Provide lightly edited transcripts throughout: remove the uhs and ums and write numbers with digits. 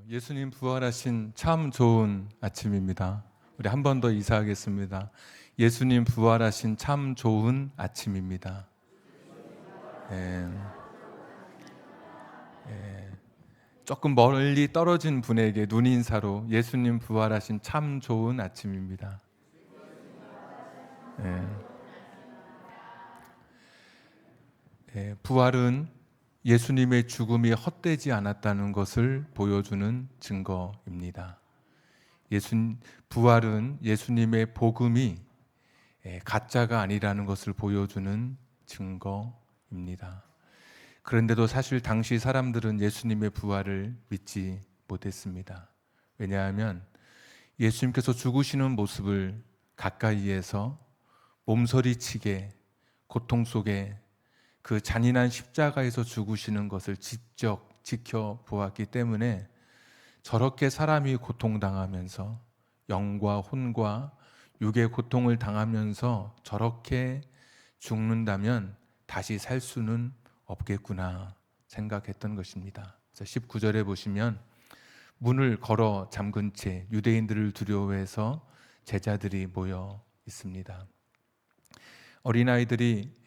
예수님 부활하신 참 좋은 아침입니다. 우리 한 번 더 인사하겠습니다. 예수님 부활하신 참 좋은 아침입니다. 예, 조금 멀리 떨어진 분에게 눈인사로 예수님 부활하신 참 좋은 아침입니다. 예, 부활은 예수님의 죽음이 헛되지 않았다는 것을 보여주는 증거입니다. 부활은 예수님의 복음이 가짜가 아니라는 것을 보여주는 증거입니다. 그런데도 사실 당시 사람들은 예수님의 부활을 믿지 못했습니다. 왜냐하면 예수님께서 죽으시는 모습을 가까이에서 몸서리치게 고통 속에 그 잔인한 십자가에서 죽으시는 것을 직접 지켜보았기 때문에 저렇게 사람이 고통당하면서 영과 혼과 육의 고통을 당하면서 저렇게 죽는다면 다시 살 수는 없겠구나 생각했던 것입니다. 19절에 보시면 문을 걸어 잠근 채 유대인들을 두려워해서 제자들이 모여 있습니다. 어린아이들이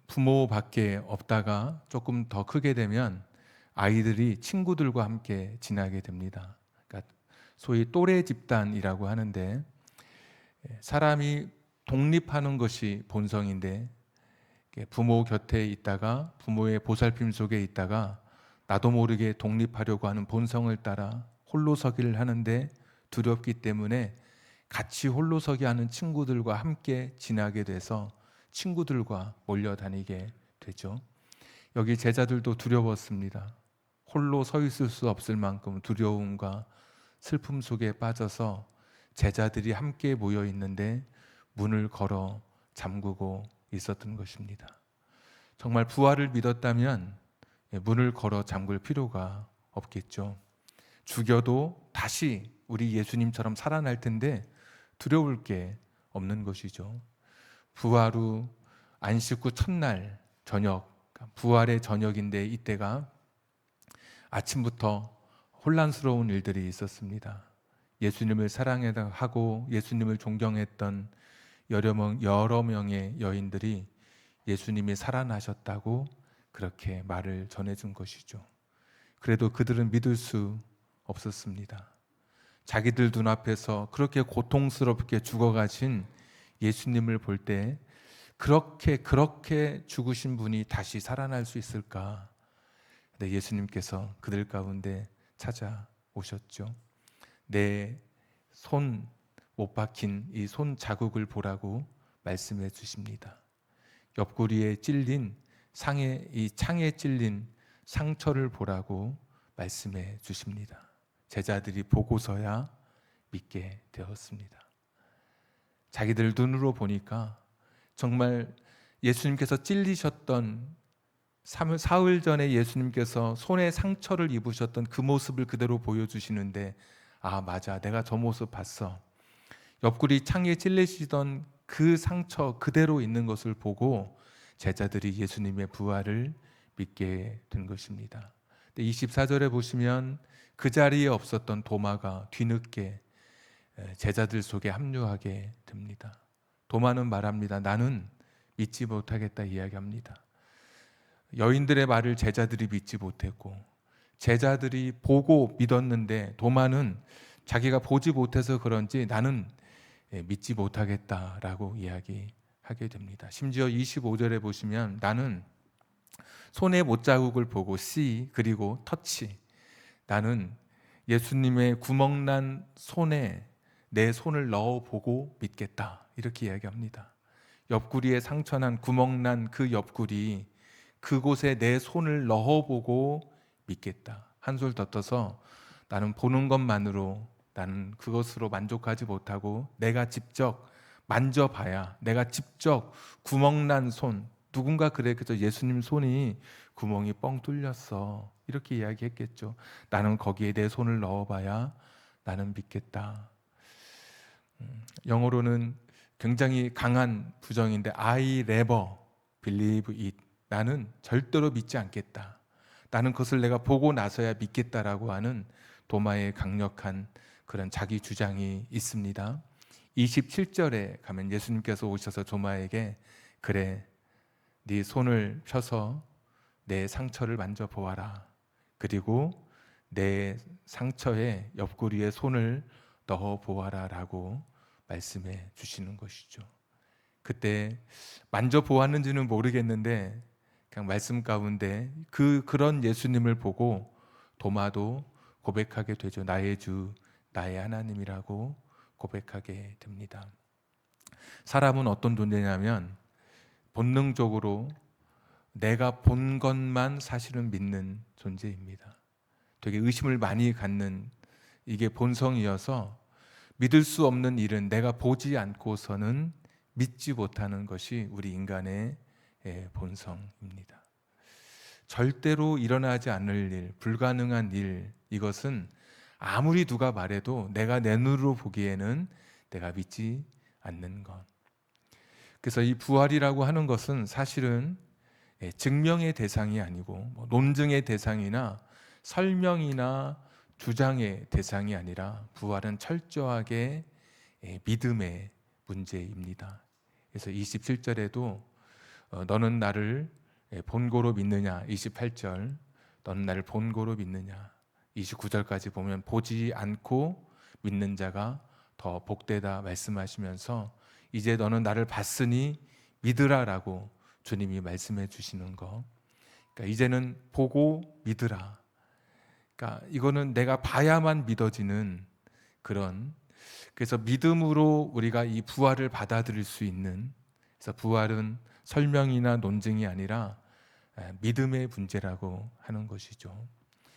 부모밖에 없다가 조금 더 크게 되면 아이들이 친구들과 함께 지나게 됩니다. 그러니까 소위 또래 집단이라고 하는데 사람이 독립하는 것이 본성인데 부모 곁에 있다가 부모의 보살핌 속에 있다가 나도 모르게 독립하려고 하는 본성을 따라 홀로서기를 하는데 두렵기 때문에 같이 홀로서기 하는 친구들과 함께 지나게 돼서 친구들과 몰려다니게 되죠. 여기 제자들도 두려웠습니다. 홀로 서 있을 수 없을 만큼 두려움과 슬픔 속에 빠져서 제자들이 함께 모여 있는데 문을 걸어 잠그고 있었던 것입니다. 정말 부활을 믿었다면 문을 걸어 잠글 필요가 없겠죠. 죽여도 다시 우리 예수님처럼 살아날 텐데 두려울 게 없는 것이죠. 부활 후 안식 후 첫날 저녁, 부활의 저녁인데 이때가 아침부터 혼란스러운 일들이 있었습니다. 예수님을 사랑하고 예수님을 존경했던 여러 명의 여인들이 예수님이 살아나셨다고 그렇게 말을 전해준 것이죠. 그래도 그들은 믿을 수 없었습니다. 자기들 눈앞에서 그렇게 고통스럽게 죽어가신 예수님을 볼 때 그렇게 죽으신 분이 다시 살아날 수 있을까? 근데 예수님께서 그들 가운데 찾아오셨죠. 내 손 못 박힌 이 손 자국을 보라고 말씀해 주십니다. 옆구리에 찔린 이 창에 찔린 상처를 보라고 말씀해 주십니다. 제자들이 보고서야 믿게 되었습니다. 자기들 눈으로 보니까 정말 예수님께서 찔리셨던 사흘 전에 예수님께서 손에 상처를 입으셨던 그 모습을 그대로 보여주시는데 아 맞아 내가 저 모습 봤어. 옆구리 창에 찔리시던 그 상처 그대로 있는 것을 보고 제자들이 예수님의 부활을 믿게 된 것입니다. 24절에 보시면 그 자리에 없었던 도마가 뒤늦게 제자들 속에 합류하게 됩니다. 도마는 말합니다. 나는 믿지 못하겠다 이야기합니다. 여인들의 말을 제자들이 믿지 못했고 제자들이 보고 믿었는데 도마는 자기가 보지 못해서 그런지 나는 믿지 못하겠다라고 이야기하게 됩니다. 심지어 25절에 보시면 나는 손의 못자국을 보고 see 그리고 touch 나는 예수님의 구멍난 손에 내 손을 넣어보고 믿겠다 이렇게 이야기합니다. 옆구리에 상처난 구멍난 그 옆구리 그곳에 내 손을 넣어보고 믿겠다. 한술 더 떠서 나는 보는 것만으로 나는 그것으로 만족하지 못하고 내가 직접 만져봐야 내가 직접 구멍난 손 누군가 그랬겠죠. 예수님 손이 구멍이 뻥 뚫렸어 이렇게 이야기했겠죠. 나는 거기에 내 손을 넣어봐야 나는 믿겠다. 영어로는 굉장히 강한 부정인데 I never believe it 나는 절대로 믿지 않겠다. 나는 그것을 내가 보고 나서야 믿겠다라고 하는 도마의 강력한 그런 자기 주장이 있습니다. 27절에 가면 예수님께서 오셔서 도마에게 그래, 네 손을 펴서 내 상처를 만져보아라. 그리고 내 상처에 옆구리에 손을 넣어보아라 라고 말씀해 주시는 것이죠. 그때 만져보았는지는 모르겠는데 그냥 말씀 가운데 그런 예수님을 보고 도마도 고백하게 되죠. 나의 주, 나의 하나님이라고 고백하게 됩니다. 사람은 어떤 존재냐면 본능적으로 내가 본 것만 사실은 믿는 존재입니다. 되게 의심을 많이 갖는 이게 본성이어서 믿을 수 없는 일은 내가 보지 않고서는 믿지 못하는 것이 우리 인간의 본성입니다. 절대로 일어나지 않을 일, 불가능한 일, 이것은 아무리 누가 말해도 내가 내 눈으로 보기에는 내가 믿지 않는 것. 그래서 이 부활이라고 하는 것은 사실은 증명의 대상이 아니고 논증의 대상이나 설명이나 주장의 대상이 아니라 부활은 철저하게 믿음의 문제입니다. 그래서 27절에도 너는 나를 본고로 믿느냐, 28절 너는 나를 본고로 믿느냐, 29절까지 보면 보지 않고 믿는 자가 더 복되다 말씀하시면서 이제 너는 나를 봤으니 믿으라라고 주님이 말씀해 주시는 거. 그러니까 이제는 보고 믿으라. 그러니까 이거는 내가 봐야만 믿어지는 그런, 그래서 믿음으로 우리가 이 부활을 받아들일 수 있는, 그래서 부활은 설명이나 논증이 아니라 믿음의 문제라고 하는 것이죠.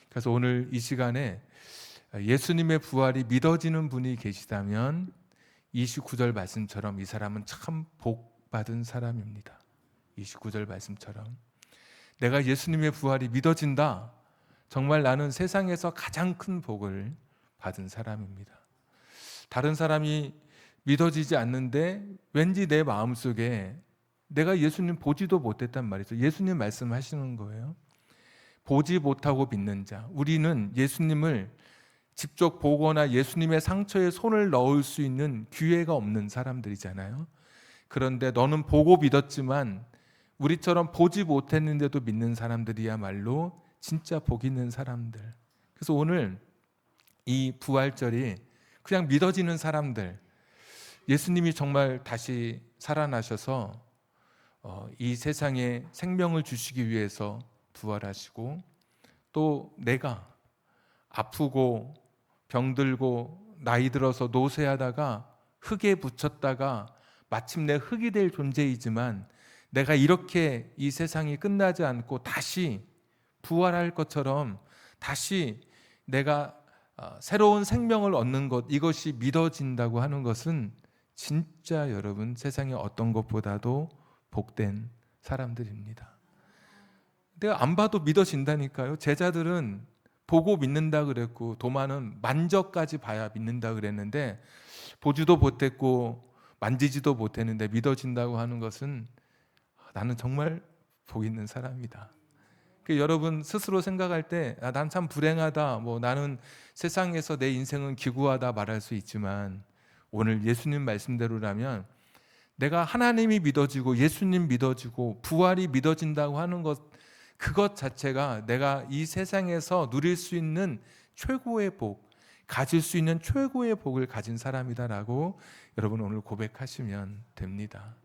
그래서 오늘 이 시간에 예수님의 부활이 믿어지는 분이 계시다면 29절 말씀처럼 이 사람은 참 복 받은 사람입니다. 29절 말씀처럼 내가 예수님의 부활이 믿어진다, 정말 나는 세상에서 가장 큰 복을 받은 사람입니다. 다른 사람이 믿어지지 않는데 왠지 내 마음속에 내가 예수님 보지도 못했단 말이죠. 예수님 말씀하시는 거예요. 보지 못하고 믿는 자, 우리는 예수님을 직접 보거나 예수님의 상처에 손을 넣을 수 있는 기회가 없는 사람들이잖아요. 그런데 너는 보고 믿었지만 우리처럼 보지 못했는데도 믿는 사람들이야말로 진짜 복 있는 사람들. 그래서 오늘 이 부활절이 그냥 믿어지는 사람들, 예수님이 정말 다시 살아나셔서 이 세상에 생명을 주시기 위해서 부활하시고, 또 내가 아프고 병들고 나이 들어서 노쇠하다가 흙에 묻혔다가 마침내 흙이 될 존재이지만 내가 이렇게 이 세상이 끝나지 않고 다시 부활할 것처럼 다시 내가 새로운 생명을 얻는 것, 이것이 믿어진다고 하는 것은 진짜 여러분 세상의 어떤 것보다도 복된 사람들입니다. 내가 안 봐도 믿어진다니까요. 제자들은 보고 믿는다 그랬고 도마는 만져까지 봐야 믿는다 그랬는데 보지도 못했고 만지지도 못했는데 믿어진다고 하는 것은 나는 정말 복 있는 사람이다. 여러분 스스로 생각할 때 난 참 불행하다, 나는 세상에서 내 인생은 기구하다 말할 수 있지만 오늘 예수님 말씀대로라면 내가 하나님이 믿어지고 예수님 믿어지고 부활이 믿어진다고 하는 것, 그것 자체가 내가 이 세상에서 누릴 수 있는 최고의 복, 가질 수 있는 최고의 복을 가진 사람이다라고 여러분 오늘 고백하시면 됩니다.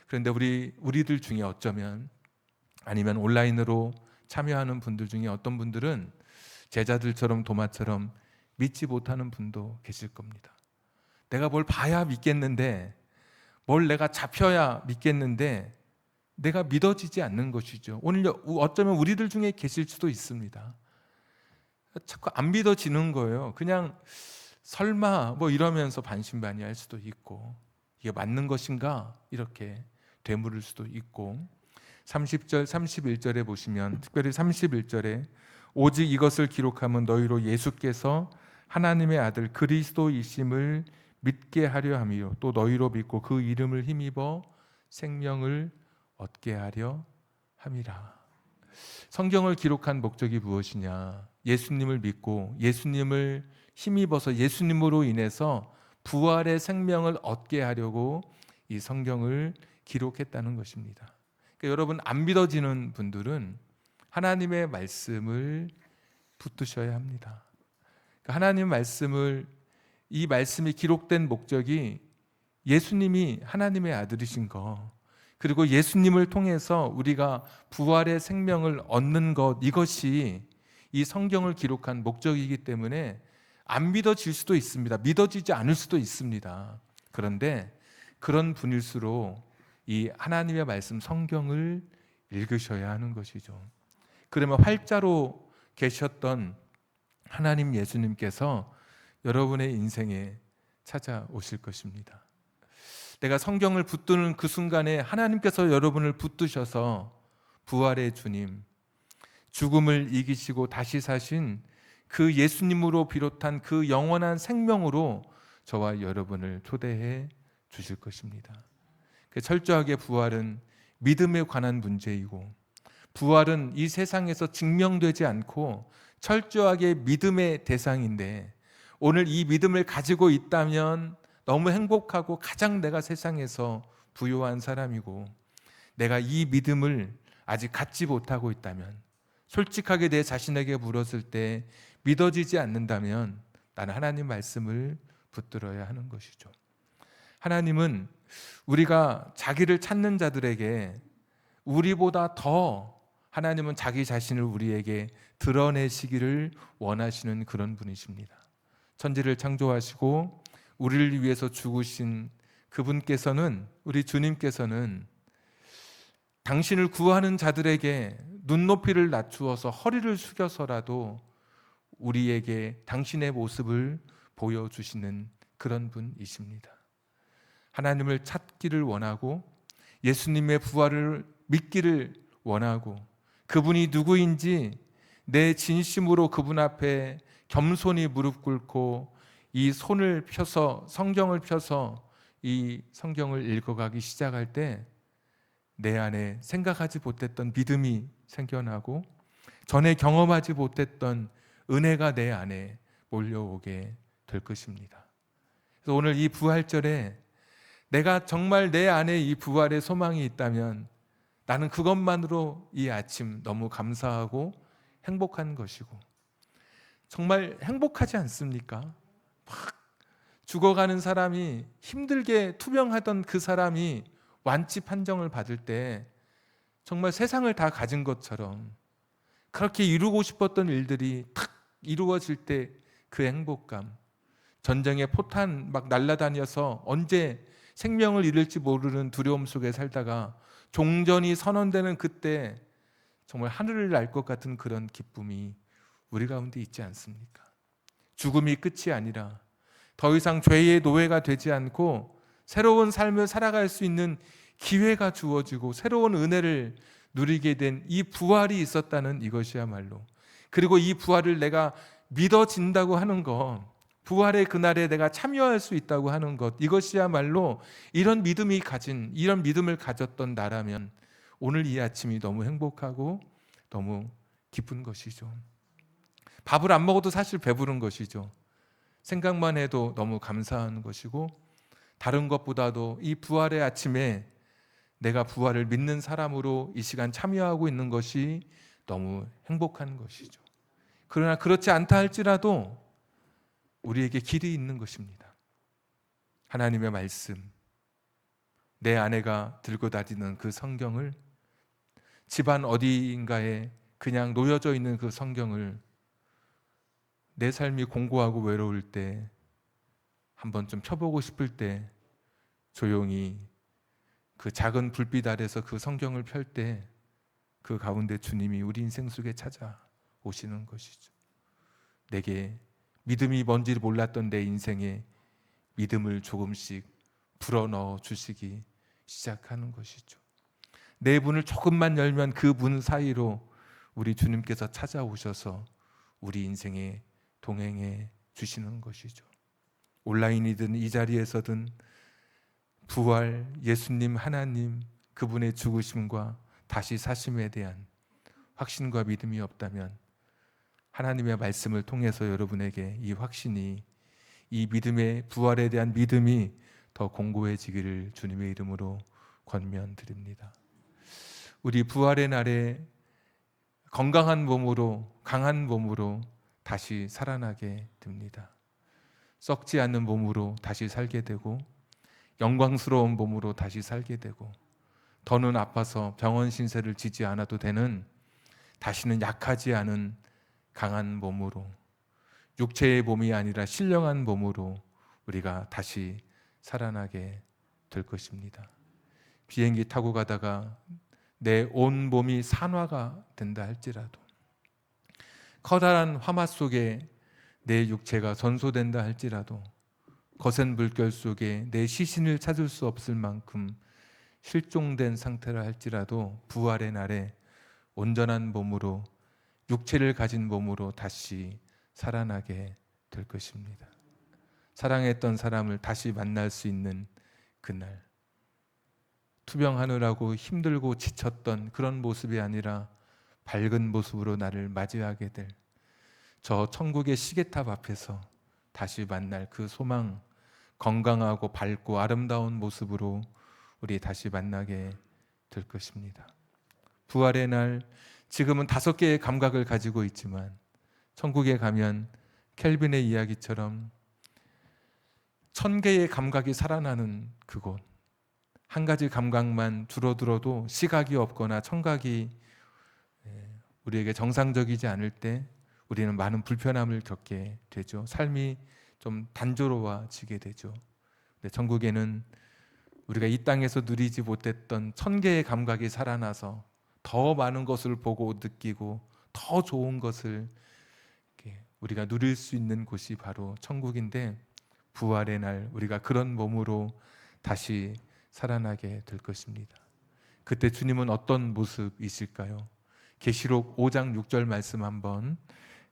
그런데 우리들 중에 어쩌면, 아니면 온라인으로 참여하는 분들 중에 어떤 분들은 제자들처럼 도마처럼 믿지 못하는 분도 계실 겁니다. 내가 뭘 봐야 믿겠는데, 뭘 내가 잡혀야 믿겠는데 내가 믿어지지 않는 것이죠. 오늘 어쩌면 우리들 중에 계실 수도 있습니다. 자꾸 안 믿어지는 거예요. 그냥 설마 이러면서 반신반의할 수도 있고, 이게 맞는 것인가 이렇게 되물을 수도 있고, 30절 31절에 보시면 특별히 31절에 오직 이것을 기록하면 너희로 예수께서 하나님의 아들 그리스도이심을 믿게 하려 함이요 또 너희로 믿고 그 이름을 힘입어 생명을 얻게 하려 함이라. 성경을 기록한 목적이 무엇이냐? 예수님을 믿고 예수님을 힘입어서 예수님으로 인해서 부활의 생명을 얻게 하려고 이 성경을 기록했다는 것입니다. 그러니까 여러분, 안 믿어지는 분들은 하나님의 말씀을 붙드셔야 합니다. 그러니까 하나님 말씀을, 이 말씀이 기록된 목적이 예수님이 하나님의 아들이신 거, 그리고 예수님을 통해서 우리가 부활의 생명을 얻는 것, 이것이 이 성경을 기록한 목적이기 때문에 안 믿어질 수도 있습니다. 믿어지지 않을 수도 있습니다. 그런데 그런 분일수록 이 하나님의 말씀 성경을 읽으셔야 하는 것이죠. 그러면 활자로 계셨던 하나님 예수님께서 여러분의 인생에 찾아오실 것입니다. 내가 성경을 붙드는 그 순간에 하나님께서 여러분을 붙드셔서 부활의 주님, 죽음을 이기시고 다시 사신 그 예수님으로 비롯한 그 영원한 생명으로 저와 여러분을 초대해 주실 것입니다. 철저하게 부활은 믿음에 관한 문제이고, 부활은 이 세상에서 증명되지 않고 철저하게 믿음의 대상인데, 오늘 이 믿음을 가지고 있다면 너무 행복하고 가장 내가 세상에서 부유한 사람이고, 내가 이 믿음을 아직 갖지 못하고 있다면, 솔직하게 내 자신에게 물었을 때 믿어지지 않는다면 나는 하나님 말씀을 붙들어야 하는 것이죠. 하나님은 우리가 자기를 찾는 자들에게 우리보다 더 하나님은 자기 자신을 우리에게 드러내시기를 원하시는 그런 분이십니다. 천지를 창조하시고 우리를 위해서 죽으신 그분께서는, 우리 주님께서는 당신을 구하는 자들에게 눈높이를 낮추어서 허리를 숙여서라도 우리에게 당신의 모습을 보여주시는 그런 분이십니다. 하나님을 찾기를 원하고 예수님의 부활을 믿기를 원하고 그분이 누구인지 내 진심으로 그분 앞에 겸손히 무릎 꿇고 이 손을 펴서, 성경을 펴서 이 성경을 읽어가기 시작할 때 내 안에 생각하지 못했던 믿음이 생겨나고 전에 경험하지 못했던 은혜가 내 안에 몰려오게 될 것입니다. 그래서 오늘 이 부활절에 내가 정말 내 안에 이 부활의 소망이 있다면 나는 그것만으로 이 아침 너무 감사하고 행복한 것이고, 정말 행복하지 않습니까? 막 죽어가는 사람이, 힘들게 투병하던 그 사람이 완치 판정을 받을 때 정말 세상을 다 가진 것처럼 그렇게 이루고 싶었던 일들이 탁 이루어질 때 그 행복감, 전쟁의 포탄 막 날아다녀서 언제 생명을 잃을지 모르는 두려움 속에 살다가 종전이 선언되는 그때 정말 하늘을 날 것 같은 그런 기쁨이 우리 가운데 있지 않습니까? 죽음이 끝이 아니라 더 이상 죄의 노예가 되지 않고 새로운 삶을 살아갈 수 있는 기회가 주어지고 새로운 은혜를 누리게 된 이 부활이 있었다는 이것이야말로, 그리고 이 부활을 내가 믿어진다고 하는 것, 부활의 그날에 내가 참여할 수 있다고 하는 것, 이것이야말로 이런 믿음을 가졌던 나라면 오늘 이 아침이 너무 행복하고 너무 기쁜 것이죠. 밥을 안 먹어도 사실 배부른 것이죠. 생각만 해도 너무 감사한 것이고, 다른 것보다도 이 부활의 아침에 내가 부활을 믿는 사람으로 이 시간 참여하고 있는 것이 너무 행복한 것이죠. 그러나 그렇지 않다 할지라도 우리에게 길이 있는 것입니다. 하나님의 말씀, 내 아내가 들고 다니는 그 성경을, 집안 어디인가에 그냥 놓여져 있는 그 성경을 내 삶이 공고하고 외로울 때, 한번 좀 펴보고 싶을 때 조용히 그 작은 불빛 아래서 그 성경을 펼 때 그 가운데 주님이 우리 인생 속에 찾아오시는 것이죠. 내게 믿음이 뭔지 몰랐던 내 인생에 믿음을 조금씩 불어넣어 주시기 시작하는 것이죠. 내 문을 조금만 열면 그 문 사이로 우리 주님께서 찾아오셔서 우리 인생에 동행해 주시는 것이죠. 온라인이든 이 자리에서든 부활, 예수님, 하나님, 그분의 죽으심과 다시 사심에 대한 확신과 믿음이 없다면 하나님의 말씀을 통해서 여러분에게 이 확신이, 이 믿음의 부활에 대한 믿음이 더 공고해지기를 주님의 이름으로 권면드립니다. 우리 부활의 날에 건강한 몸으로, 강한 몸으로 다시 살아나게 됩니다. 썩지 않는 몸으로 다시 살게 되고, 영광스러운 몸으로 다시 살게 되고, 더는 아파서 병원 신세를 지지 않아도 되는, 다시는 약하지 않은 강한 몸으로, 육체의 몸이 아니라 신령한 몸으로 우리가 다시 살아나게 될 것입니다. 비행기 타고 가다가 내 온 몸이 산화가 된다 할지라도, 커다란 화마 속에 내 육체가 전소된다 할지라도, 거센 물결 속에 내 시신을 찾을 수 없을 만큼 실종된 상태라 할지라도 부활의 날에 온전한 몸으로, 육체를 가진 몸으로 다시 살아나게 될 것입니다. 사랑했던 사람을 다시 만날 수 있는 그날, 투병하느라고 힘들고 지쳤던 그런 모습이 아니라 밝은 모습으로 나를 맞이하게 될 저 천국의 시계탑 앞에서 다시 만날 그 소망, 건강하고 밝고 아름다운 모습으로 우리 다시 만나게 될 것입니다. 부활의 날, 지금은 5개의 감각을 가지고 있지만 천국에 가면 켈빈의 이야기처럼 1000개의 감각이 살아나는 그곳, 한 가지 감각만 줄어들어도 시각이 없거나 청각이 우리에게 정상적이지 않을 때 우리는 많은 불편함을 겪게 되죠. 삶이 좀 단조로워지게 되죠. 근데 천국에는 우리가 이 땅에서 누리지 못했던 1000개의 감각이 살아나서 더 많은 것을 보고 느끼고 더 좋은 것을 우리가 누릴 수 있는 곳이 바로 천국인데, 부활의 날 우리가 그런 몸으로 다시 살아나게 될 것입니다. 그때 주님은 어떤 모습이실까요? 계시록 5장 6절 말씀 한번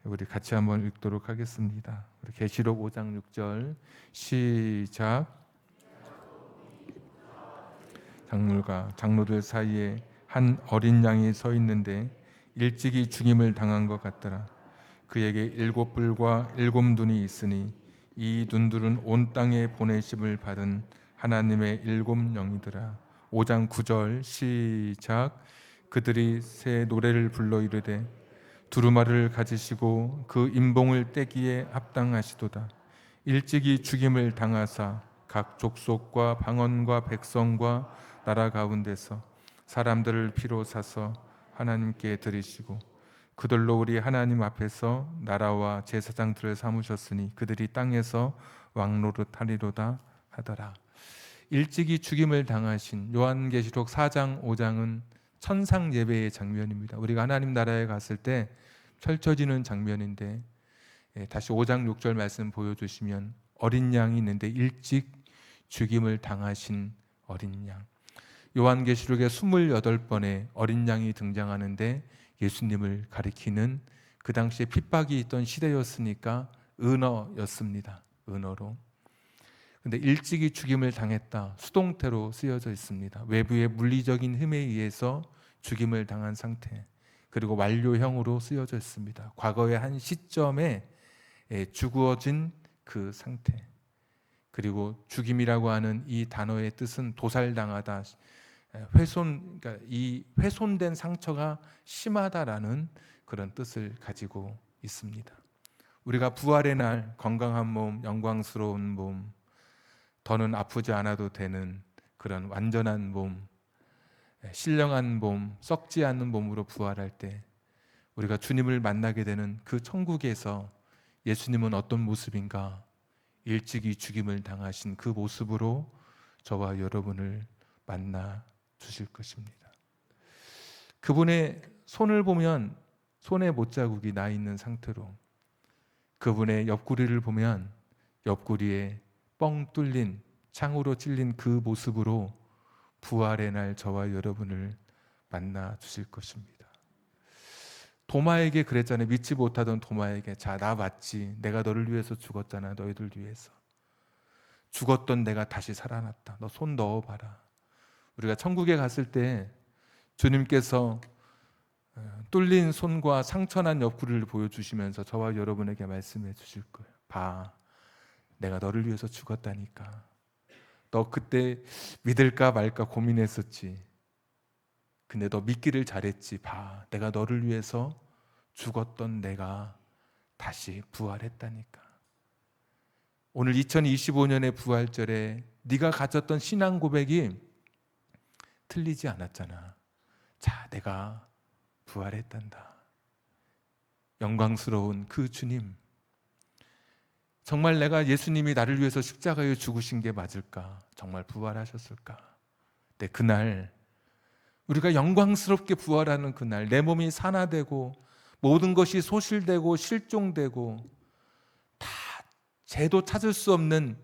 우리 같이 한번 읽도록 하겠습니다. 우리 계시록 5장 6절 시작. 장로가 장로들 사이에 한 어린 양이 서 있는데 일찍이 죽임을 당한 것 같더라. 그에게 7뿔과 7눈이 있으니 이 눈들은 온 땅에 보내심을 받은 하나님의 7영이더라. 5장 9절 시작. 그들이 새 노래를 불러 이르되 두루마리를 가지시고 그 임봉을 떼기에 합당하시도다. 일찍이 죽임을 당하사 각 족속과 방언과 백성과 나라 가운데서 사람들을 피로 사서 하나님께 드리시고 그들로 우리 하나님 앞에서 나라와 제사장들을 삼으셨으니 그들이 땅에서 왕노릇하리로다 하더라. 일찍이 죽임을 당하신 요한계시록 4장 5장은 천상 예배의 장면입니다. 우리가 하나님 나라에 갔을 때 펼쳐지는 장면인데, 다시 5장 6절 말씀 보여주시면 어린 양이 있는데 일찍 죽임을 당하신 어린 양. 요한계시록에 28번의 어린 양이 등장하는데 예수님을 가리키는, 그 당시에 핍박이 있던 시대였으니까 은어였습니다. 은어로. 근데 일찍이 죽임을 당했다, 수동태로 쓰여져 있습니다. 외부의 물리적인 힘에 의해서 죽임을 당한 상태, 그리고 완료형으로 쓰여져 있습니다. 과거의 한 시점에 죽어진 그 상태. 그리고 죽임이라고 하는 이 단어의 뜻은 도살당하다, 훼손, 그러니까 이 훼손된 상처가 심하다라는 그런 뜻을 가지고 있습니다. 우리가 부활의 날 건강한 몸, 영광스러운 몸, 더는 아프지 않아도 되는 그런 완전한 몸, 신령한 몸, 썩지 않는 몸으로 부활할 때 우리가 주님을 만나게 되는 그 천국에서 예수님은 어떤 모습인가? 일찍이 죽임을 당하신 그 모습으로 저와 여러분을 만나 주실 것입니다. 그분의 손을 보면 손에 못자국이 나 있는 상태로, 그분의 옆구리를 보면 옆구리에 뻥 뚫린, 창으로 찔린 그 모습으로 부활의 날 저와 여러분을 만나 주실 것입니다. 도마에게 그랬잖아요. 믿지 못하던 도마에게, 자, 나 맞지? 내가 너를 위해서 죽었잖아. 너희들 위해서. 죽었던 내가 다시 살아났다. 너 손 넣어봐라. 우리가 천국에 갔을 때 주님께서 뚫린 손과 상처난 옆구리를 보여주시면서 저와 여러분에게 말씀해 주실 거예요. 봐, 내가 너를 위해서 죽었다니까. 너 그때 믿을까 말까 고민했었지. 근데 너 믿기를 잘했지. 봐, 내가 너를 위해서 죽었던 내가 다시 부활했다니까. 오늘 2025년의 부활절에 네가 가졌던 신앙 고백이 틀리지 않았잖아. 자, 내가 부활했단다. 영광스러운 그 주님, 정말 내가 예수님이 나를 위해서 십자가에 죽으신 게 맞을까? 정말 부활하셨을까? 네, 그날 우리가 영광스럽게 부활하는 그날, 내 몸이 산화되고 모든 것이 소실되고 실종되고 다 죄도 찾을 수 없는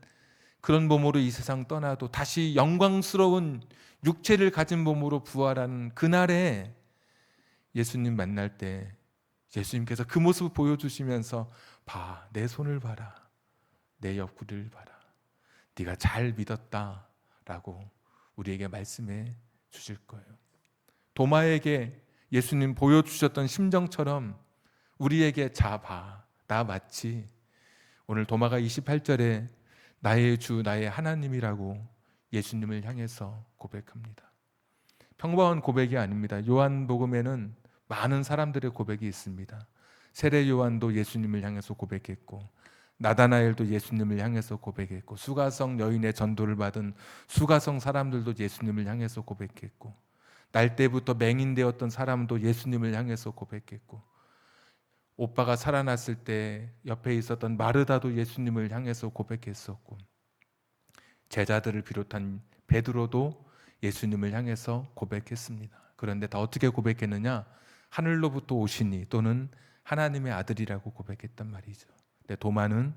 그런 몸으로 이 세상 떠나도 다시 영광스러운 육체를 가진 몸으로 부활하는 그날에 예수님 만날 때 예수님께서 그 모습을 보여주시면서 봐, 내 손을 봐라, 내 옆구리를 봐라, 네가 잘 믿었다라고 우리에게 말씀해 주실 거예요. 도마에게 예수님 보여주셨던 심정처럼 우리에게 자 봐, 나 맞지? 오늘 도마가 28절에 나의 주 나의 하나님이라고 예수님을 향해서 고백합니다. 평범한 고백이 아닙니다. 요한복음에는 많은 사람들의 고백이 있습니다. 세례 요한도 예수님을 향해서 고백했고, 나다나엘도 예수님을 향해서 고백했고, 수가성 여인의 전도를 받은 수가성 사람들도 예수님을 향해서 고백했고, 날 때부터 맹인되었던 사람도 예수님을 향해서 고백했고, 오빠가 살아났을 때 옆에 있었던 마르다도 예수님을 향해서 고백했었고, 제자들을 비롯한 베드로도 예수님을 향해서 고백했습니다. 그런데 다 어떻게 고백했느냐? 하늘로부터 오시니 또는 하나님의 아들이라고 고백했단 말이죠. 근데 도마는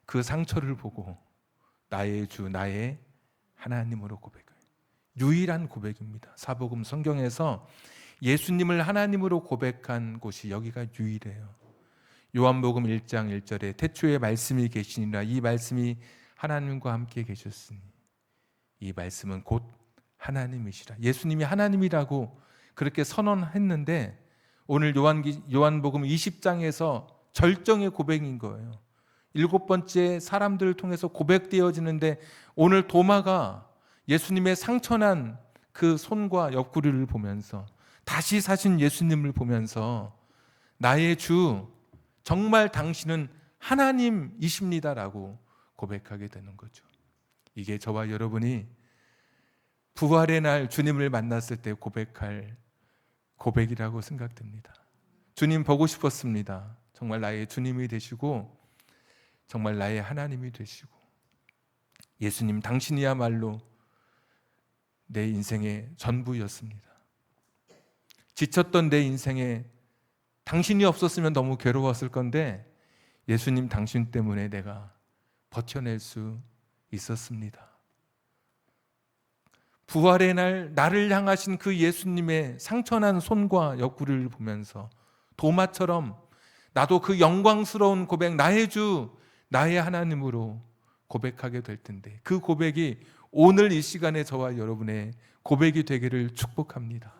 그 상처를 보고 나의 주 나의 하나님으로 고백해요. 유일한 고백입니다. 사복음 성경에서 예수님을 하나님으로 고백한 곳이 여기가 유일해요. 요한복음 1장 1절에 태초에 말씀이 계시니라, 이 말씀이 하나님과 함께 계셨으니 이 말씀은 곧 하나님이시라. 예수님이 하나님이라고 그렇게 선언했는데 오늘 요한복음 20장에서 절정의 고백인 거예요. 7번째 사람들을 통해서 고백되어지는데 오늘 도마가 예수님의 상처난 그 손과 옆구리를 보면서 다시 사신 예수님을 보면서 나의 주 정말 당신은 하나님이십니다라고 고백하게 되는 거죠. 이게 저와 여러분이 부활의 날 주님을 만났을 때 고백할 고백이라고 생각됩니다. 주님 보고 싶었습니다. 정말 나의 주님이 되시고 정말 나의 하나님이 되시고 예수님 당신이야말로 내 인생의 전부였습니다. 지쳤던 내 인생에 당신이 없었으면 너무 괴로웠을 건데 예수님 당신 때문에 내가 버텨낼 수 있었습니다. 부활의 날 나를 향하신 그 예수님의 상처난 손과 옆구리를 보면서 도마처럼 나도 그 영광스러운 고백, 나의 주, 나의 하나님으로 고백하게 될 텐데 그 고백이 오늘 이 시간에 저와 여러분의 고백이 되기를 축복합니다.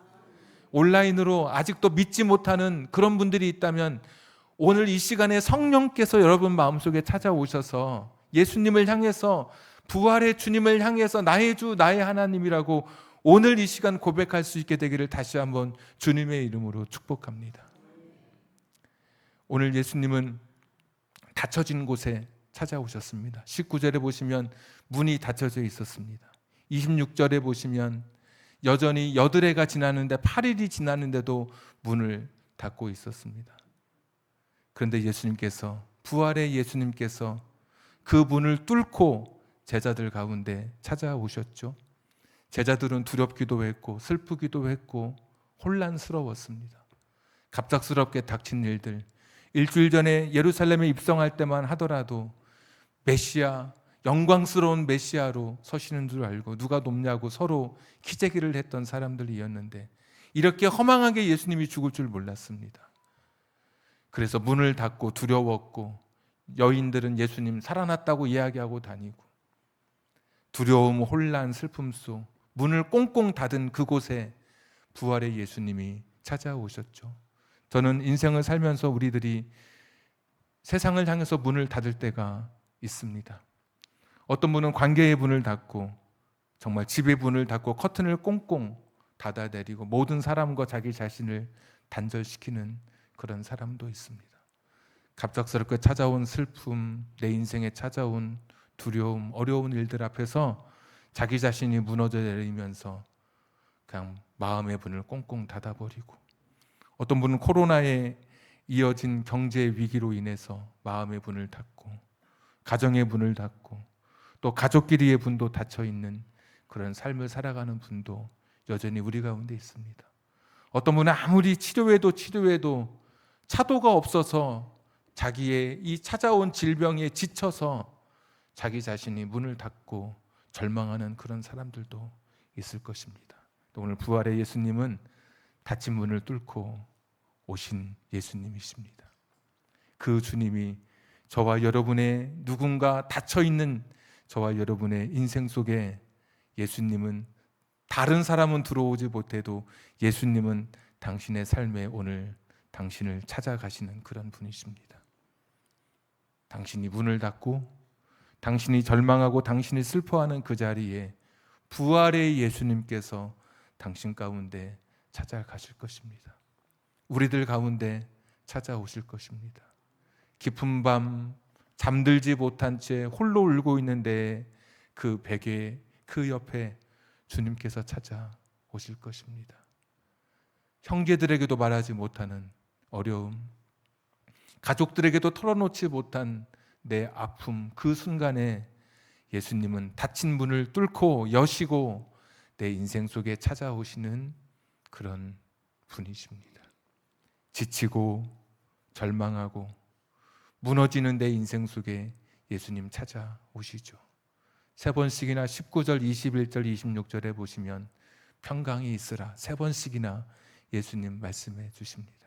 온라인으로 아직도 믿지 못하는 그런 분들이 있다면 오늘 이 시간에 성령께서 여러분 마음속에 찾아오셔서 예수님을 향해서 부활의 주님을 향해서 나의 주 나의 하나님이라고 오늘 이 시간 고백할 수 있게 되기를 다시 한번 주님의 이름으로 축복합니다. 오늘 예수님은 닫혀진 곳에 찾아오셨습니다. 19절에 보시면 문이 닫혀져 있었습니다. 26절에 보시면 여전히 여드레가 지나는데 8일이 지났는데도 문을 닫고 있었습니다. 그런데 예수님께서 부활의 예수님께서 그 문을 뚫고 제자들 가운데 찾아오셨죠. 제자들은 두렵기도 했고 슬프기도 했고 혼란스러웠습니다. 갑작스럽게 닥친 일들, 일주일 전에 예루살렘에 입성할 때만 하더라도 메시아, 영광스러운 메시아로 서시는 줄 알고 누가 돕냐고 서로 키재기를 했던 사람들이었는데 이렇게 허망하게 예수님이 죽을 줄 몰랐습니다. 그래서 문을 닫고 두려웠고 여인들은 예수님 살아났다고 이야기하고 다니고 두려움, 혼란, 슬픔 속 문을 꽁꽁 닫은 그곳에 부활의 예수님이 찾아오셨죠. 저는 인생을 살면서 우리들이 세상을 향해서 문을 닫을 때가 있습니다. 어떤 분은 관계의 문을 닫고 정말 집의 문을 닫고 커튼을 꽁꽁 닫아내리고 모든 사람과 자기 자신을 단절시키는 그런 사람도 있습니다. 갑작스럽게 찾아온 슬픔, 내 인생에 찾아온 두려움, 어려운 일들 앞에서 자기 자신이 무너져 내리면서 그냥 마음의 문을 꽁꽁 닫아버리고, 어떤 분은 코로나에 이어진 경제 위기로 인해서 마음의 문을 닫고 가정의 문을 닫고 또 가족끼리의 문도 닫혀 있는 그런 삶을 살아가는 분도 여전히 우리 가운데 있습니다. 어떤 분은 아무리 치료해도 차도가 없어서 자기의 이 찾아온 질병에 지쳐서 자기 자신이 문을 닫고 절망하는 그런 사람들도 있을 것입니다. 오늘 부활의 예수님은 닫힌 문을 뚫고 오신 예수님이십니다. 그 주님이 저와 여러분의 누군가 닫혀있는 저와 여러분의 인생 속에 예수님은, 다른 사람은 들어오지 못해도 예수님은 당신의 삶에 오늘 당신을 찾아가시는 그런 분이십니다. 당신이 문을 닫고 당신이 절망하고 당신이 슬퍼하는 그 자리에 부활의 예수님께서 당신 가운데 찾아가실 것입니다. 우리들 가운데 찾아오실 것입니다. 깊은 밤 잠들지 못한 채 홀로 울고 있는데 그 베개 그 옆에 주님께서 찾아오실 것입니다. 형제들에게도 말하지 못하는 어려움, 가족들에게도 털어놓지 못한 내 아픔, 그 순간에 예수님은 닫힌 문을 뚫고 여시고 내 인생 속에 찾아오시는 그런 분이십니다. 지치고 절망하고 무너지는 내 인생 속에 예수님 찾아오시죠. 3번씩이나 19절, 21절, 26절에 보시면 평강이 있으라 3번씩이나 예수님 말씀해 주십니다.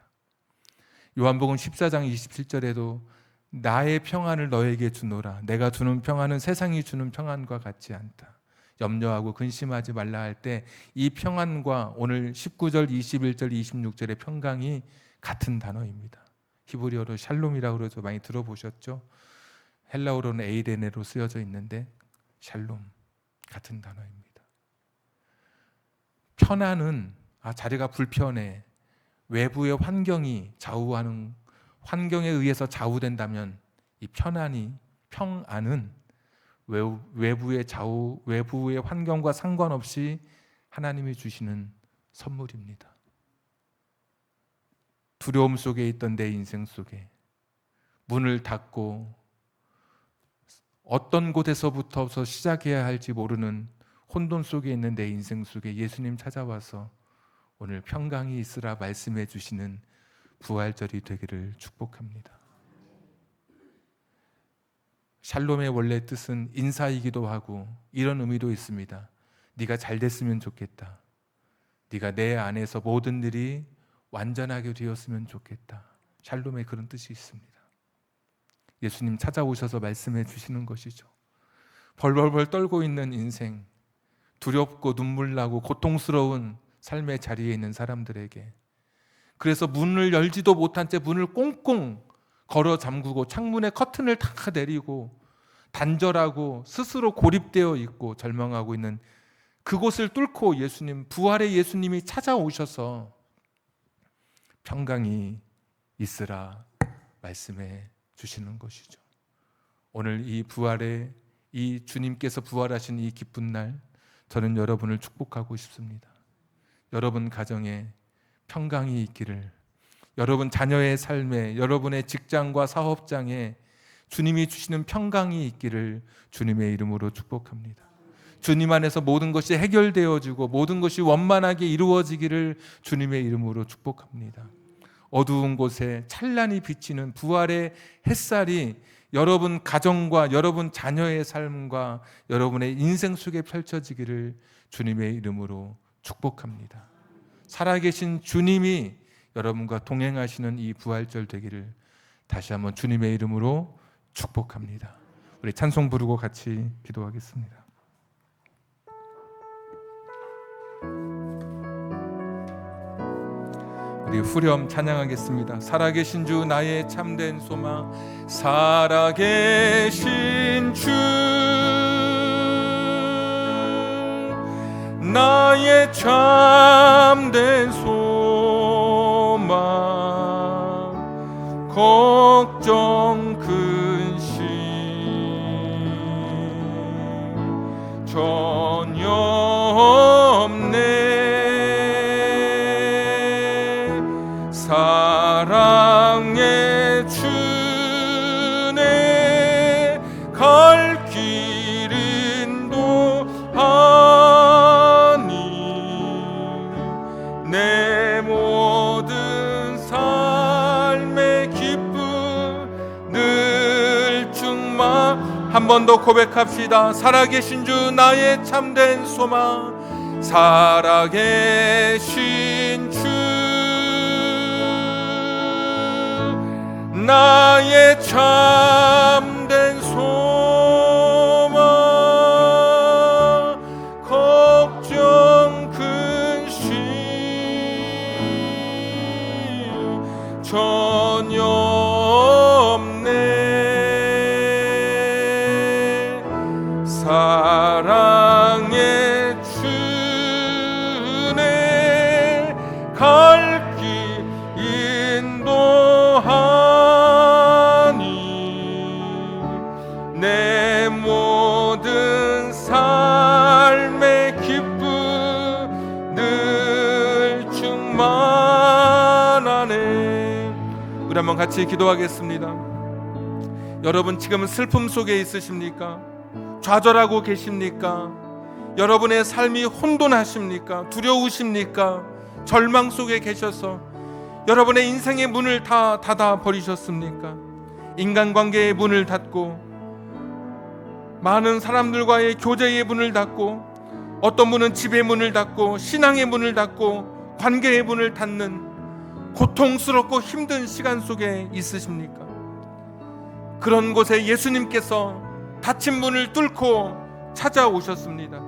요한복음 14장 27절에도 나의 평안을 너에게 주노라, 내가 주는 평안은 세상이 주는 평안과 같지 않다. 염려하고 근심하지 말라 할 때 이 평안과 오늘 19절, 21절, 26절의 평강이 같은 단어입니다. 히브리어로 샬롬이라고 그러죠. 많이 들어보셨죠? 헬라어로는 에이레네로 쓰여져 있는데 샬롬, 같은 단어입니다. 편안은 자리가 불편해, 외부의 환경이 좌우하는, 환경에 의해서 좌우된다면 이 평안은 외부의 환경과 상관없이 하나님이 주시는 선물입니다. 두려움 속에 있던 내 인생 속에 문을 닫고 어떤 곳에서부터 시작해야 할지 모르는 혼돈 속에 있는 내 인생 속에 예수님 찾아와서 오늘 평강이 있으라 말씀해 주시는 부활절이 되기를 축복합니다. 샬롬의 원래 뜻은 인사이기도 하고 이런 의미도 있습니다. 네가 잘 됐으면 좋겠다. 네가 내 안에서 모든 일이 완전하게 되었으면 좋겠다. 샬롬의 그런 뜻이 있습니다. 예수님 찾아오셔서 말씀해 주시는 것이죠. 벌벌벌 떨고 있는 인생, 두렵고 눈물 나고 고통스러운 삶의 자리에 있는 사람들에게, 그래서 문을 열지도 못한 채 문을 꽁꽁 걸어 잠그고 창문에 커튼을 다 내리고 단절하고 스스로 고립되어 있고 절망하고 있는 그곳을 뚫고 예수님, 부활의 예수님이 찾아오셔서 평강이 있으라 말씀해 주시는 것이죠. 오늘 이 부활의, 이 주님께서 부활하신 이 기쁜 날, 저는 여러분을 축복하고 싶습니다. 여러분 가정에 평강이 있기를, 여러분 자녀의 삶에, 여러분의 직장과 사업장에 주님이 주시는 평강이 있기를 주님의 이름으로 축복합니다. 주님 안에서 모든 것이 해결되어지고 모든 것이 원만하게 이루어지기를 주님의 이름으로 축복합니다. 어두운 곳에 찬란히 비치는 부활의 햇살이 여러분 가정과 여러분 자녀의 삶과 여러분의 인생 속에 펼쳐지기를 주님의 이름으로 축복합니다. 살아계신 주님이 여러분과 동행하시는 이 부활절 되기를 다시 한번 주님의 이름으로 축복합니다. 우리 찬송 부르고 같이 기도하겠습니다. 우리 후렴 찬양하겠습니다. 살아계신 주 나의 참된 소망, 살아계신 주 나의 참된 소망, 걱정 근심 전혀 없네. 사랑의 주네 갈 길 인도하니 내 모든 삶의 기쁨 늘 충만. 한 번 더 고백합시다. 살아계신 주 나의 참된 소망, 살아계신 주 나의 참된 소망, 걱정 근심 전혀 없네. 사랑의 주네 갈 길 인도하니 내 모든 삶의 기쁨 늘 충만하네. 우리 한번 같이 기도하겠습니다. 여러분 지금 슬픔 속에 있으십니까? 좌절하고 계십니까? 여러분의 삶이 혼돈하십니까? 두려우십니까? 절망 속에 계셔서 여러분의 인생의 문을 다 닫아 버리셨습니까? 인간관계의 문을 닫고 많은 사람들과의 교제의 문을 닫고 어떤 분은 집의 문을 닫고 신앙의 문을 닫고 관계의 문을 닫는 고통스럽고 힘든 시간 속에 있으십니까? 그런 곳에 예수님께서 닫힌 문을 뚫고 찾아오셨습니다.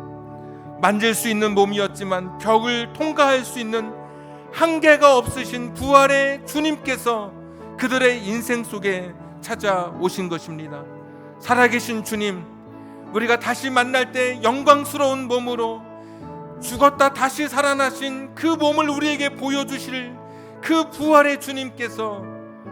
만질 수 있는 몸이었지만 벽을 통과할 수 있는 한계가 없으신 부활의 주님께서 그들의 인생 속에 찾아오신 것입니다. 살아계신 주님, 우리가 다시 만날 때 영광스러운 몸으로 죽었다 다시 살아나신 그 몸을 우리에게 보여주실 그 부활의 주님께서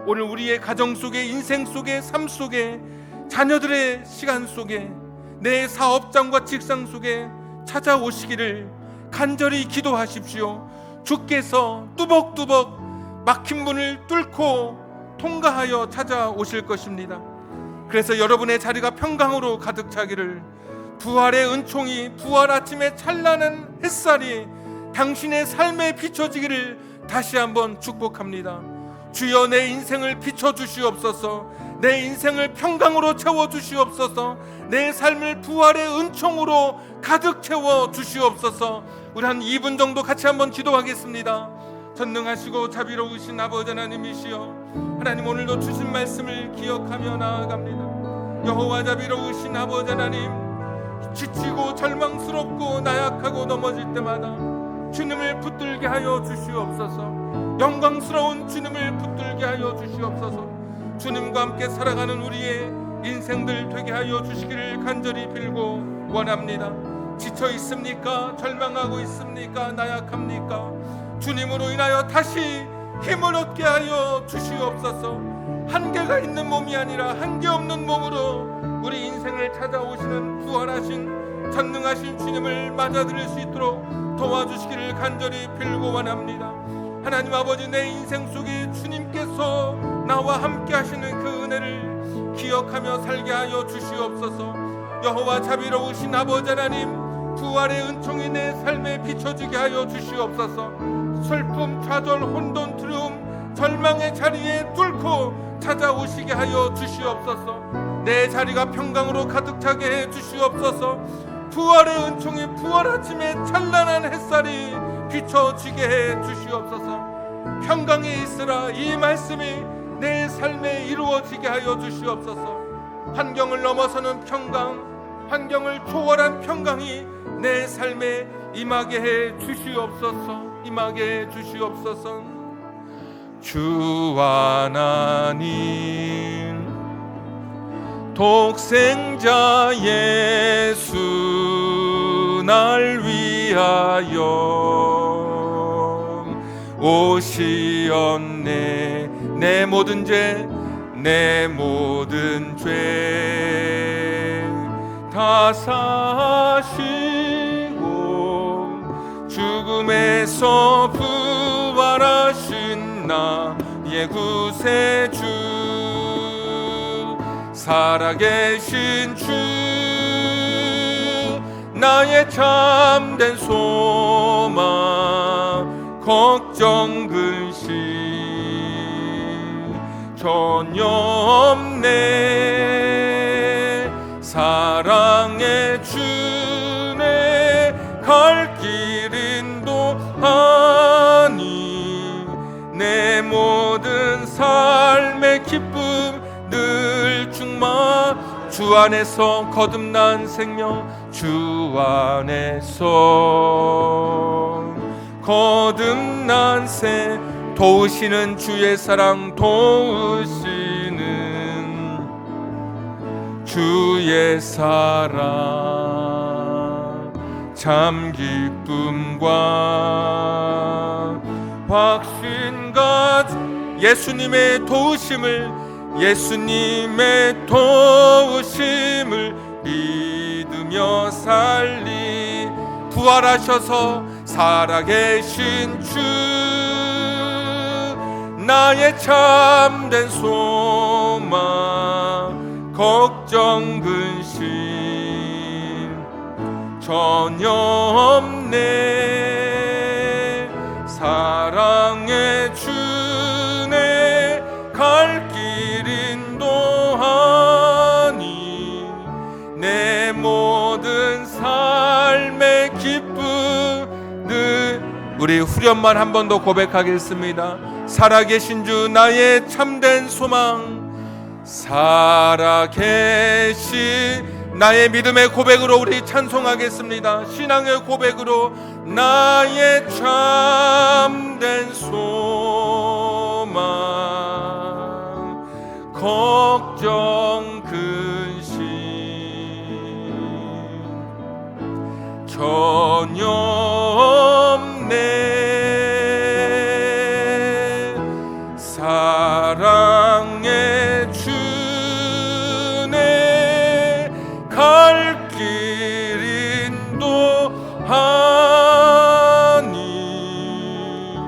오늘 우리의 가정 속에, 인생 속에, 삶 속에, 자녀들의 시간 속에, 내 사업장과 직장 속에 찾아오시기를 간절히 기도하십시오. 주께서 뚜벅뚜벅 막힌 문을 뚫고 통과하여 찾아오실 것입니다. 그래서 여러분의 자리가 평강으로 가득 차기를, 부활의 은총이, 부활 아침에 찬란한 햇살이 당신의 삶에 비춰지기를 다시 한번 축복합니다. 주여 내 인생을 비춰주시옵소서. 내 인생을 평강으로 채워주시옵소서. 내 삶을 부활의 은총으로 가득 채워주시옵소서. 우리 한 2분 정도 같이 한번 기도하겠습니다. 전능하시고 자비로우신 아버지 하나님이시여, 하나님 오늘도 주신 말씀을 기억하며 나아갑니다. 여호와 자비로우신 아버지 하나님, 지치고 절망스럽고 나약하고 넘어질 때마다 주님을 붙들게 하여 주시옵소서. 영광스러운 주님을 붙들게 하여 주시옵소서. 주님과 함께 살아가는 우리의 인생들 되게 하여 주시기를 간절히 빌고 원합니다. 지쳐 있습니까? 절망하고 있습니까? 나약합니까? 주님으로 인하여 다시 힘을 얻게 하여 주시옵소서. 한계가 있는 몸이 아니라 한계 없는 몸으로 우리 인생을 찾아오시는 부활하신 전능하신 주님을 맞아들일 수 있도록 도와주시기를 간절히 빌고 원합니다. 하나님 아버지, 내 인생 속에 주님께서 나와 함께 하시는 그 은혜를 기억하며 살게 하여 주시옵소서. 여호와 자비로우신 아버지 하나님, 부활의 은총이 내 삶에 비춰지게 하여 주시옵소서. 슬픔, 좌절, 혼돈, 두려움, 절망의 자리에 뚫고 찾아오시게 하여 주시옵소서. 내 자리가 평강으로 가득 차게 해 주시옵소서. 부활의 은총이 부활 아침에 찬란한 햇살이 비춰지게 해 주시옵소서. 평강에 있으라, 이 말씀이 내 삶에 이루어지게 하여 주시옵소서. 환경을 넘어서는 평강, 환경을 초월한 평강이 내 삶에 임하게 해 주시옵소서. 임하게 해 주시옵소서. 주 하나님 독생자 예수 날 위하여 오시었네. 내 모든 죄 다 사시고 죽음에서 부활하신 나의 구세주 살아계신 주 나의 참된 소망 걱정 근심 전혀 없네. 사랑의 주네 갈 길 인도하니 내 모든 삶의 기쁨 늘 충만 주 안에서 거듭난 생명 주 안에서 거듭난 새 도우시는 주의 사랑 도우시는 주의 사랑 참 기쁨과 확신과 예수님의 도우심을 믿으며 살리 부활하셔서 살아계신 주 나의 참된 소망 걱정 근심 전혀 없네. 사랑의 주네 갈 길 인도하니 내 모든 삶의 기쁨 늘 우리 후렴만 한 번 더 고백하겠습니다. 살아계신 주 나의 참된 소망 살아계신 나의 믿음의 고백으로 우리 찬송하겠습니다. 신앙의 고백으로 나의 참된 소망 걱정 근심 전혀 없네. 사랑의 주네 갈 길 인도하니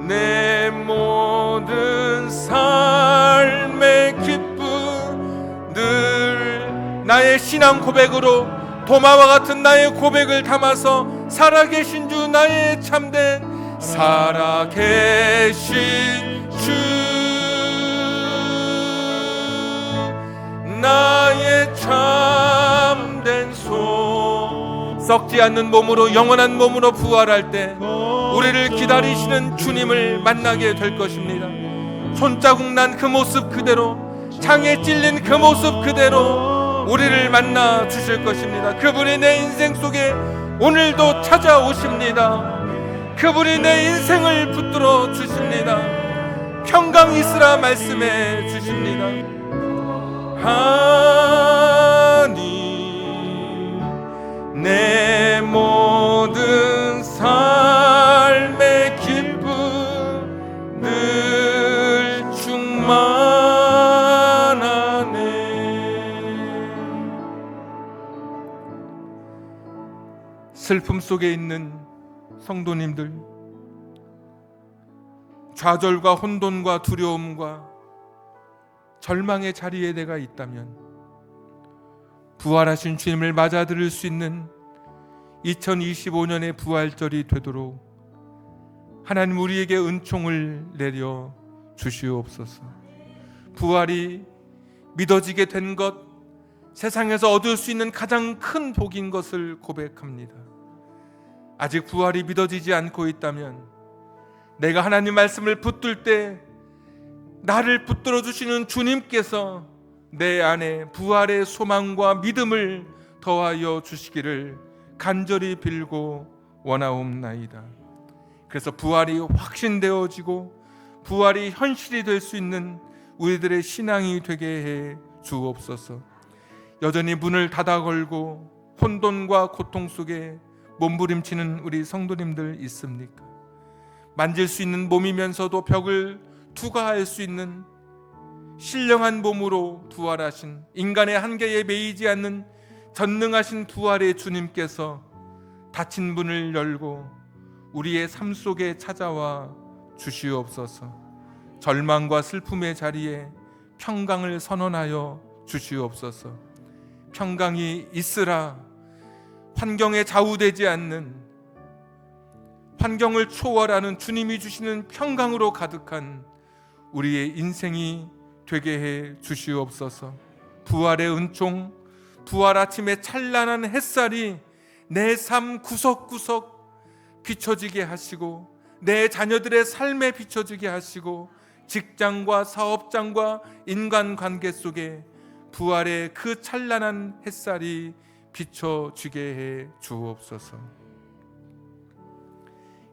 내 모든 삶의 기쁨 늘 나의 신앙 고백으로 도마와 같은 나의 고백을 담아서 살아계신 주 나의 참된 살아계신 주 나의 참된 썩지 않는 몸으로 영원한 몸으로 부활할 때 우리를 기다리시는 주님을 만나게 될 것입니다. 손자국 난 그 모습 그대로 창에 찔린 그 모습 그대로 우리를 만나 주실 것입니다. 그분이 내 인생 속에 오늘도 찾아오십니다. 그분이 내 인생을 붙들어 주십니다. 평강 있으라 말씀해 주십니다. 하니 내 모든 삶의 기쁨 늘 충만하네. 슬픔 속에 있는 성도님들, 좌절과 혼돈과 두려움과 절망의 자리에 내가 있다면 부활하신 주님을 맞아들일 수 있는 2025년의 부활절이 되도록 하나님 우리에게 은총을 내려 주시옵소서. 부활이 믿어지게 된 것, 세상에서 얻을 수 있는 가장 큰 복인 것을 고백합니다. 아직 부활이 믿어지지 않고 있다면 내가 하나님 말씀을 붙들 때 나를 붙들어 주시는 주님께서 내 안에 부활의 소망과 믿음을 더하여 주시기를 간절히 빌고 원하옵나이다. 그래서 부활이 확신되어지고 부활이 현실이 될 수 있는 우리들의 신앙이 되게 해 주옵소서. 여전히 문을 닫아 걸고 혼돈과 고통 속에 몸부림치는 우리 성도님들 있습니까? 만질 수 있는 몸이면서도 벽을 투과할 수 있는 신령한 몸으로 부활하신, 인간의 한계에 매이지 않는 전능하신 부활의 주님께서 닫힌 문을 열고 우리의 삶 속에 찾아와 주시옵소서. 절망과 슬픔의 자리에 평강을 선언하여 주시옵소서. 평강이 있으라. 환경에 좌우되지 않는, 환경을 초월하는 주님이 주시는 평강으로 가득한 우리의 인생이 되게 해 주시옵소서. 부활의 은총, 부활 아침의 찬란한 햇살이 내 삶 구석구석 비춰지게 하시고, 내 자녀들의 삶에 비춰지게 하시고, 직장과 사업장과 인간관계 속에 부활의 그 찬란한 햇살이 비춰지게 해 주옵소서.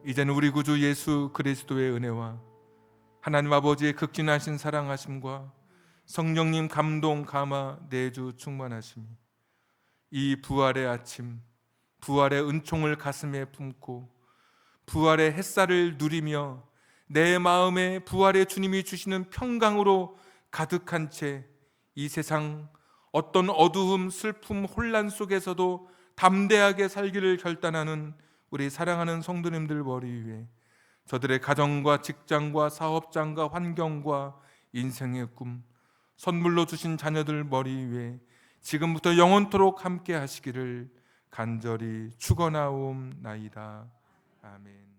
이제는 우리 구주 예수 그리스도의 은혜와 하나님 아버지의 극진하신 사랑하심과 성령님 감동 감화 내주 충만하심이 이 부활의 아침, 부활의 은총을 가슴에 품고 부활의 햇살을 누리며 내 마음에 부활의 주님이 주시는 평강으로 가득한 채 이 세상 어떤 어두움, 슬픔, 혼란 속에서도 담대하게 살기를 결단하는 우리 사랑하는 성도님들 머리 위에 저들의 가정과 직장과 사업장과 환경과 인생의 꿈, 선물로 주신 자녀들 머리 위에 지금부터 영원토록 함께 하시기를 간절히 축원하옵나이다. 아멘.